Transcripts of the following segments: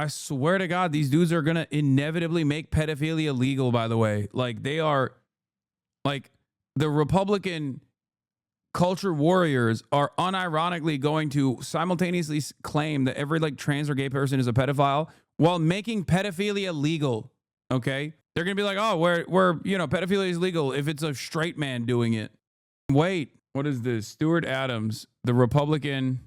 I swear to God, these dudes are going to inevitably make pedophilia legal, by the way. Like, they are, like, the Republican culture warriors are unironically going to simultaneously claim that every, like, trans or gay person is a pedophile while making pedophilia legal, okay? They're going to be like, oh, we're, you know, pedophilia is legal if it's a straight man doing it. Wait, what is this? Stuart Adams, the Republican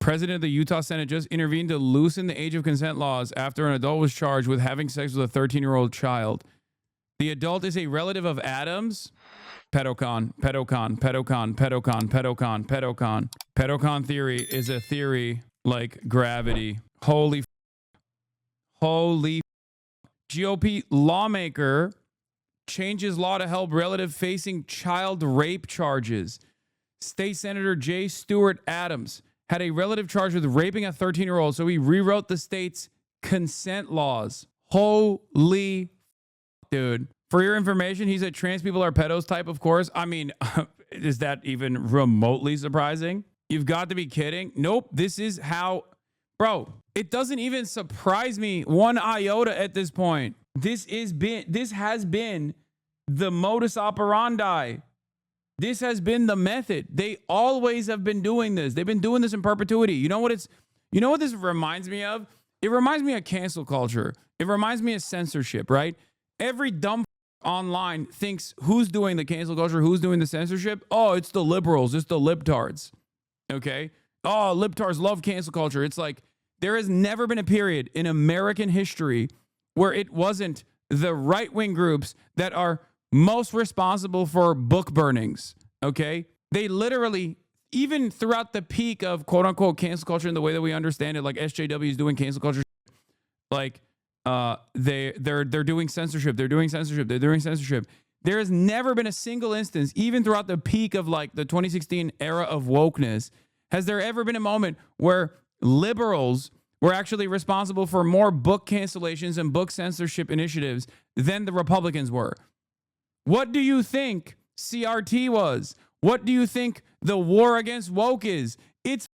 president of the Utah Senate, just intervened to loosen the age of consent laws after an adult was charged with having sex with a 13-year-old child. The adult is a relative of Adams. Pedocon, pedocon, pedocon, pedocon, pedocon, pedocon. Pedocon theory is a theory like gravity. Holy GOP lawmaker changes law to help relative facing child rape charges. State Senator J. Stuart Adams had a relative charged with raping a 13-year-old, so he rewrote the state's consent laws. Holy dude. For your information, he said trans people are pedos type, of course. I mean, is that even remotely surprising? You've got to be kidding. Nope, this is how... Bro, it doesn't even surprise me one iota at this point. This has been the modus operandi. This has been the method. They always have been doing this. They've been doing this in perpetuity. You know what this reminds me of? It reminds me of cancel culture. It reminds me of censorship, right? Every dumb online thinks who's doing the cancel culture, who's doing the censorship. Oh, it's the liberals. It's the libtards. Okay? Oh, libtards love cancel culture. It's like there has never been a period in American history where it wasn't the right-wing groups that are most responsible for book burnings. Okay? They literally, even throughout the peak of quote-unquote cancel culture in the way that we understand it, like SJW is doing cancel culture, like they're doing censorship. They're doing censorship. They're doing censorship. There has never been a single instance, even throughout the peak of like the 2016 era of wokeness, has there ever been a moment where liberals were actually responsible for more book cancellations and book censorship initiatives than the Republicans were? What do you think CRT was? What do you think the war against woke is? It's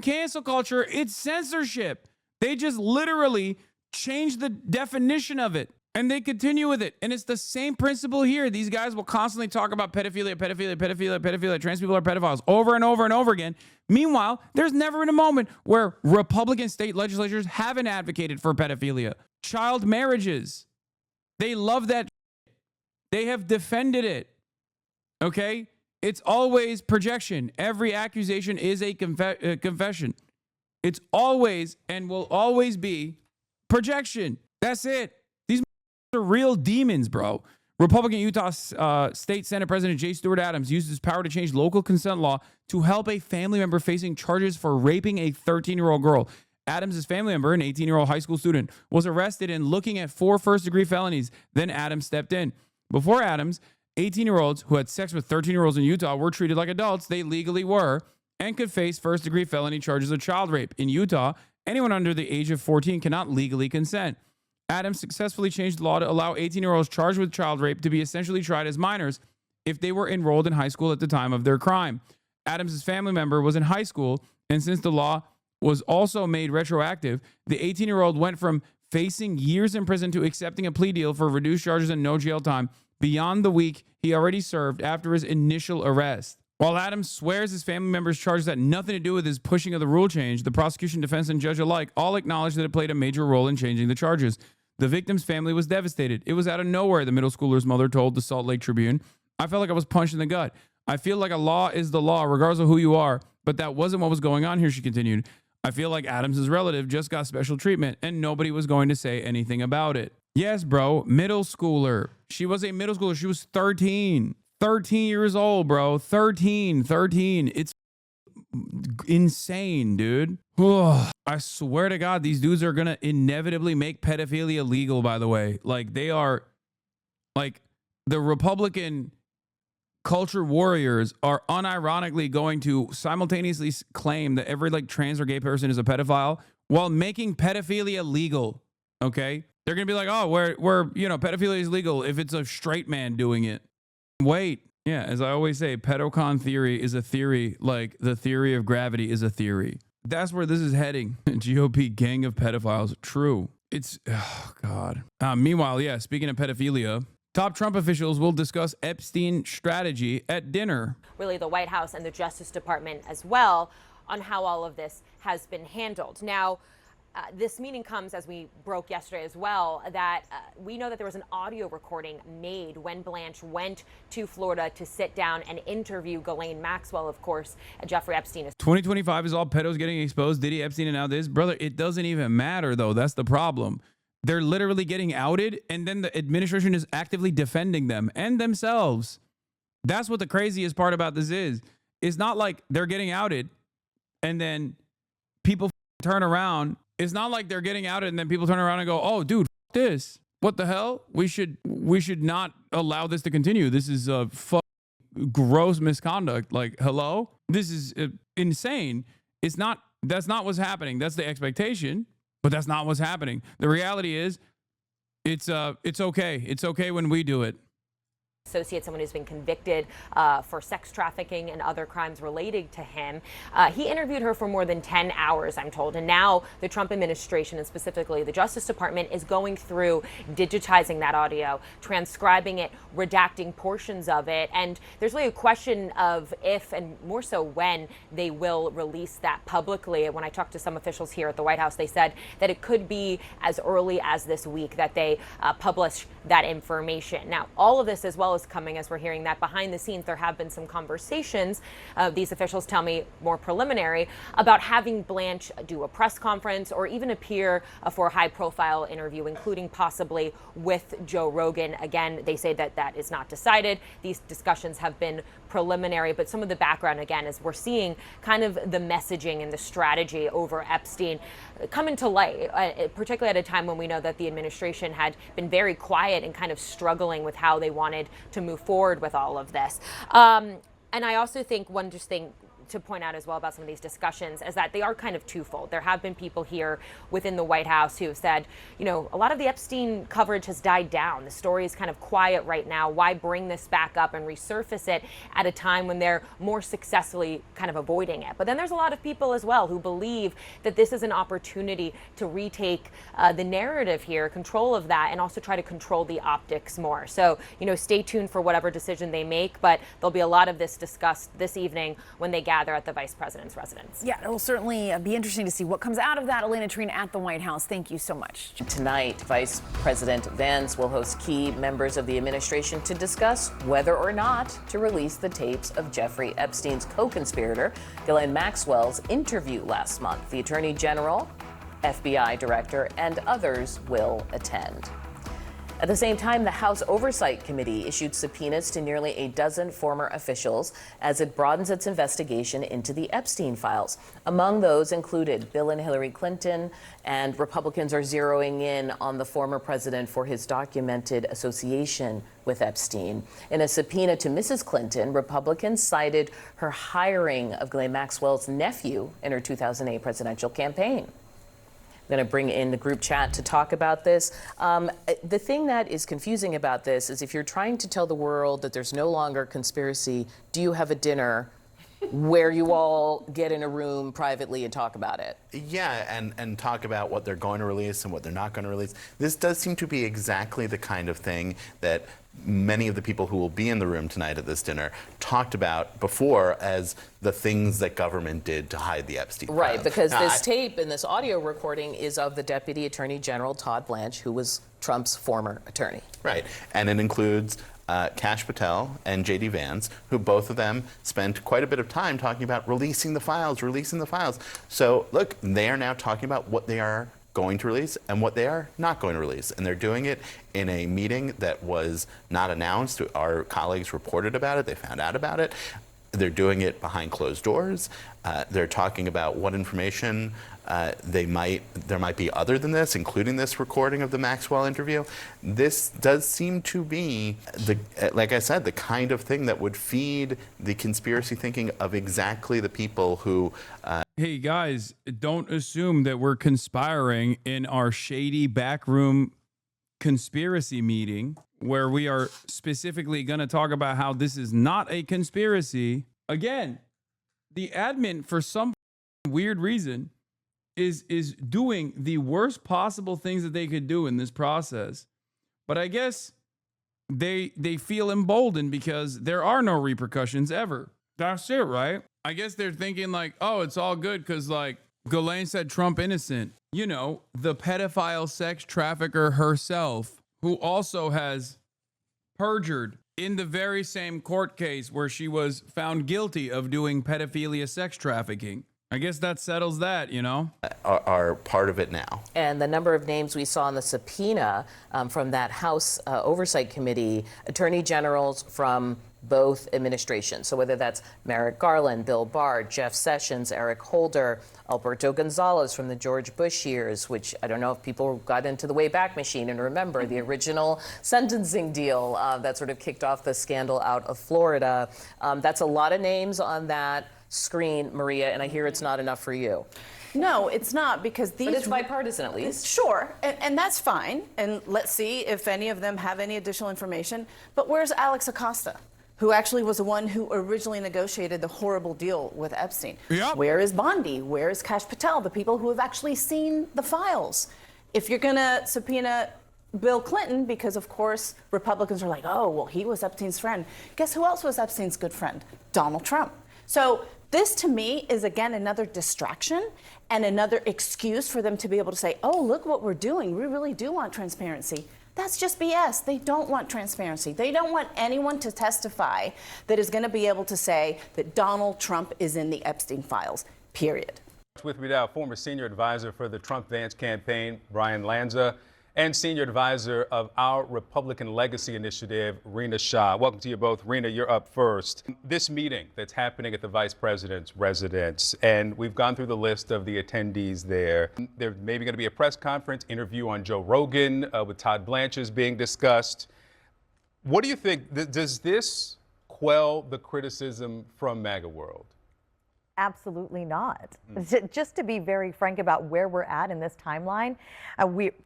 cancel culture. It's censorship. They just literally change the definition of it and they continue with it. And it's the same principle here. These guys will constantly talk about pedophilia, pedophilia, pedophilia, pedophilia. Trans people are pedophiles over and over and over again. Meanwhile, there's never been a moment where Republican state legislatures haven't advocated for pedophilia. Child marriages. They love that. They have defended it. Okay? It's always projection. Every accusation is a confession. It's always and will always be projection. That's it. These are real demons, bro. Republican Utah State Senate President J. Stuart Adams used his power to change local consent law to help a family member facing charges for raping a 13-year-old girl. Adams' family member, an 18-year-old high school student, was arrested and looking at 4 first-degree felonies. Then Adams stepped in. Before Adams, 18-year-olds who had sex with 13-year-olds in Utah were treated like adults. They legally were and could face first-degree felony charges of child rape. In Utah, anyone under the age of 14 cannot legally consent. Adams successfully changed the law to allow 18-year-olds charged with child rape to be essentially tried as minors if they were enrolled in high school at the time of their crime. Adams' family member was in high school, and since the law was also made retroactive, the 18-year-old went from facing years in prison to accepting a plea deal for reduced charges and no jail time beyond the week he already served after his initial arrest. While Adams swears his family member's charges had nothing to do with his pushing of the rule change, the prosecution, defense, and judge alike all acknowledged that it played a major role in changing the charges. The victim's family was devastated. It was out of nowhere, the middle schooler's mother told the Salt Lake Tribune. I felt like I was punched in the gut. I feel like a law is the law, regardless of who you are. But that wasn't what was going on here, she continued. I feel like Adams' relative just got special treatment, and nobody was going to say anything about it. Yes, bro, middle schooler. She was a middle schooler. She was 13. 13 years old, bro. 13. It's insane, dude. I swear to God, these dudes are going to inevitably make pedophilia legal, by the way. Like, they are, like, the Republican culture warriors are unironically going to simultaneously claim that every, like, trans or gay person is a pedophile while making pedophilia legal, okay? They're going to be like, oh, we're, you know, pedophilia is legal if it's a straight man doing it. Wait. Yeah, as I always say, pedocon theory is a theory like the theory of gravity is a theory. That's where this is heading. GOP gang of pedophiles. True. It's, oh, God. Meanwhile, yeah, speaking of pedophilia, top Trump officials will discuss Epstein strategy at dinner. Really, the White House and the Justice Department as well on how all of this has been handled. Now, this meeting comes, as we broke yesterday as well, that we know that there was an audio recording made when Blanche went to Florida to sit down and interview Ghislaine Maxwell, of course, Jeffrey Epstein. 2025 is all pedos getting exposed. Diddy, Epstein, and now this. Brother, it doesn't even matter, though. That's the problem. They're literally getting outed, and then the administration is actively defending them and themselves. That's what the craziest part about this is. It's not like they're getting outed, and then people turn around. It's not like they're getting outed and then people turn around and go, "Oh, dude, this. What the hell? We should not allow this to continue. This is a gross misconduct." Like, hello? This is insane. That's not what's happening. That's the expectation, but that's not what's happening. The reality is it's okay. It's okay when we do it. Associate, someone who's been convicted for sex trafficking and other crimes related to him. He interviewed her for more than 10 hours, I'm told. And now the Trump administration, and specifically the Justice Department, is going through digitizing that audio, transcribing it, redacting portions of it. And there's really a question of if, and more so when, they will release that publicly. When I talked to some officials here at the White House, they said that it could be as early as this week that they publish that information. Now, all of this, as well as coming as we're hearing that behind the scenes, there have been some conversations, these officials tell me more preliminary, about having Blanche do a press conference or even appear for a high profile interview, including possibly with Joe Rogan. Again, they say that that is not decided. These discussions have been preliminary, but some of the background, again, is we're seeing kind of the messaging and the strategy over Epstein come into light, particularly at a time when we know that the administration had been very quiet and kind of struggling with how they wanted to move forward with all of this. And I also think one just thing to point out as well about some of these discussions is that they are kind of twofold. There have been people here within the White House who have said, you know, a lot of the Epstein coverage has died down. The story is kind of quiet right now. Why bring this back up and resurface it at a time when they're more successfully kind of avoiding it? But then there's a lot of people as well who believe that this is an opportunity to retake the narrative here, control of that, and also try to control the optics more. So, you know, stay tuned for whatever decision they make, but there'll be a lot of this discussed this evening when they gather at the vice president's residence. Yeah, it will certainly be interesting to see what comes out of that. Elena Trine at the White House, thank you so much. Tonight, Vice President Vance will host key members of the administration to discuss whether or not to release the tapes of Jeffrey Epstein's co-conspirator, Ghislaine Maxwell's interview last month. The Attorney General, FBI Director, and others will attend. At the same time, the House Oversight Committee issued subpoenas to nearly a dozen former officials as it broadens its investigation into the Epstein files. Among those included Bill and Hillary Clinton, and Republicans are zeroing in on the former president for his documented association with Epstein. In a subpoena to Mrs. Clinton, Republicans cited her hiring of Ghislaine Maxwell's nephew in her 2008 presidential campaign. I'm going to bring in the group chat to talk about this. The thing that is confusing about this is if you're trying to tell the world that there's no longer conspiracy, do you have a dinner where you all get in a room privately and talk about it? Yeah, and talk about what they're going to release and what they're not going to release. This does seem to be exactly the kind of thing that many of the people who will be in the room tonight at this dinner talked about before as the things that government did to hide the Epstein files. Right, because this tape and this audio recording is of the Deputy Attorney General, Todd Blanche, who was Trump's former attorney. Right, and it includes Kash Patel and J.D. Vance, who both of them spent quite a bit of time talking about releasing the files. So, look, they are now talking about what they are going to release and what they are not going to release. And they're doing it in a meeting that was not announced. Our colleagues reported about it. They found out about it. They're doing it behind closed doors. They're talking about what information there might be other than this, including this recording of the Maxwell interview. This does seem to be, like I said, the kind of thing that would feed the conspiracy thinking of exactly the people who... Hey, guys, don't assume that we're conspiring in our shady backroom conspiracy meeting where we are specifically going to talk about how this is not a conspiracy. Again, the admin, for some weird reason, is doing the worst possible things that they could do in this process. But I guess they feel emboldened because there are no repercussions ever. That's it, right? I guess they're thinking like, oh, it's all good because like Ghislaine said Trump innocent. You know, the pedophile sex trafficker herself, who also has perjured in the very same court case where she was found guilty of doing pedophilia sex trafficking. I guess that settles that, you know? Are part of it now. And the number of names we saw in the subpoena from that House Oversight Committee, attorney generals from both administrations. So whether that's Merrick Garland, Bill Barr, Jeff Sessions, Eric Holder, Alberto Gonzalez from the George Bush years, which I don't know if people got into the Wayback Machine and remember the original sentencing deal that sort of kicked off the scandal out of Florida. That's a lot of names on that screen, Maria, and I hear it's not enough for you. No, it's not, because these... But it's bipartisan, at least. Sure, and that's fine. And let's see if any of them have any additional information. But where's Alex Acosta, who actually was the one who originally negotiated the horrible deal with Epstein? Yep. Where is Bondi? Where is Kash Patel, the people who have actually seen the files? If you're going to subpoena Bill Clinton, because of course Republicans are like, oh, well, he was Epstein's friend. Guess who else was Epstein's good friend? Donald Trump. So this, to me, is, again, another distraction and another excuse for them to be able to say, oh, look what we're doing. We really do want transparency. That's just BS. They don't want transparency. They don't want anyone to testify that is going to be able to say that Donald Trump is in the Epstein files, period. With me now, former senior advisor for the Trump-Vance campaign, Brian Lanza, and senior advisor of our Republican Legacy Initiative, Rena Shah. Welcome to you both. Rena, you're up first. This meeting that's happening at the vice president's residence, and we've gone through the list of the attendees there. There's maybe going to be a press conference, interview on Joe Rogan with Todd Blanchard's being discussed. What do you think? Does this quell the criticism from MAGA world? Absolutely not. Just to be very frank about where we're at in this timeline,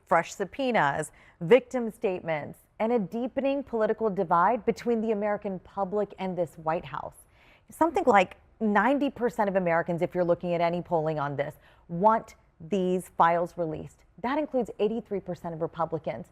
fresh subpoenas, victim statements, and a deepening political divide between the American public and this White House. Something like 90% of Americans, if you're looking at any polling on this, want these files released. That includes 83% of Republicans.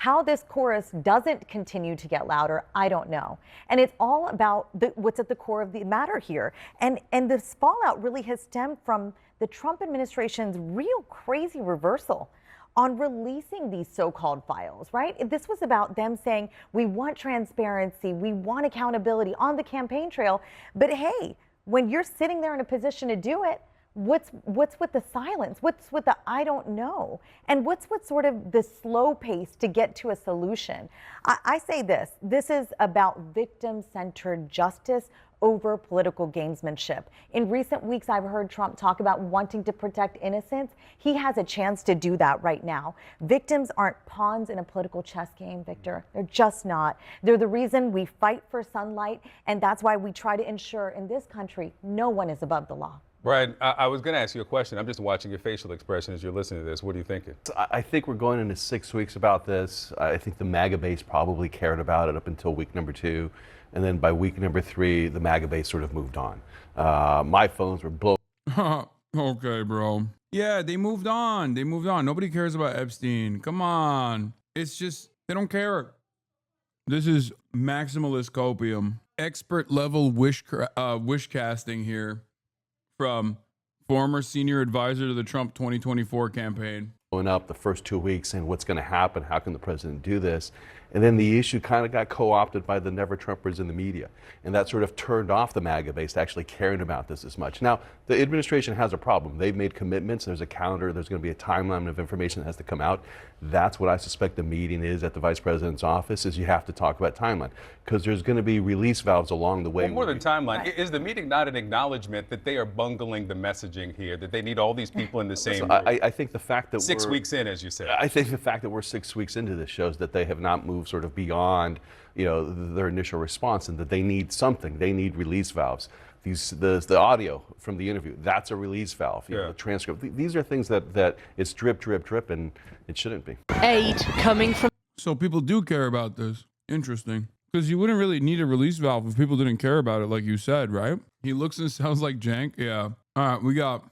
How this chorus doesn't continue to get louder, I don't know. And it's all about what's at the core of the matter here. And this fallout really has stemmed from the Trump administration's real crazy reversal on releasing these so-called files, right? This was about them saying, we want transparency, we want accountability on the campaign trail. But hey, when you're sitting there in a position to do it, what's with the silence? What's with the I don't know? And what's with sort of the slow pace to get to a solution? I say this is about victim-centered justice over political gamesmanship. In recent weeks, I've heard Trump talk about wanting to protect innocents. He has a chance to do that right now. Victims aren't pawns in a political chess game, Victor. They're just not. They're the reason we fight for sunlight, and that's why we try to ensure in this country no one is above the law. Brian, I was going to ask you a question. I'm just watching your facial expression as you're listening to this. What are you thinking? I think we're going into 6 weeks about this. I think the MAGA base probably cared about it up until week number 2. And then by week number 3, the MAGA base sort of moved on. My phones were blown. Okay, bro. Yeah, they moved on. They moved on. Nobody cares about Epstein. Come on. It's just, they don't care. This is maximalist copium. Expert level wish casting here from former senior advisor to the Trump 2024 campaign. Going up the first 2 weeks saying what's going to happen, how can the president do this? And then the issue kind of got co-opted by the never-Trumpers in the media. And that sort of turned off the MAGA base to actually caring about this as much. Now, the administration has a problem. They've made commitments. There's a calendar. There's going to be a timeline of information that has to come out. That's what I suspect the meeting is at the vice president's office, is you have to talk about timeline. Because there's going to be release valves along the way. Well, more than timeline, is the meeting not an acknowledgement that they are bungling the messaging here, that they need all these people in the same room? I think the fact that 6 weeks in, as you said. I think the fact that we're 6 weeks into this shows that they have not moved sort of beyond, their initial response, and that they need something. They need release valves. The audio from the interview, that's a release valve. The transcript. These are things that it's drip, drip, drip, and it shouldn't be. Aid coming from. So people do care about this. Interesting. Because you wouldn't really need a release valve if people didn't care about it, like you said, right? He looks and sounds like jank. Yeah. All right, we got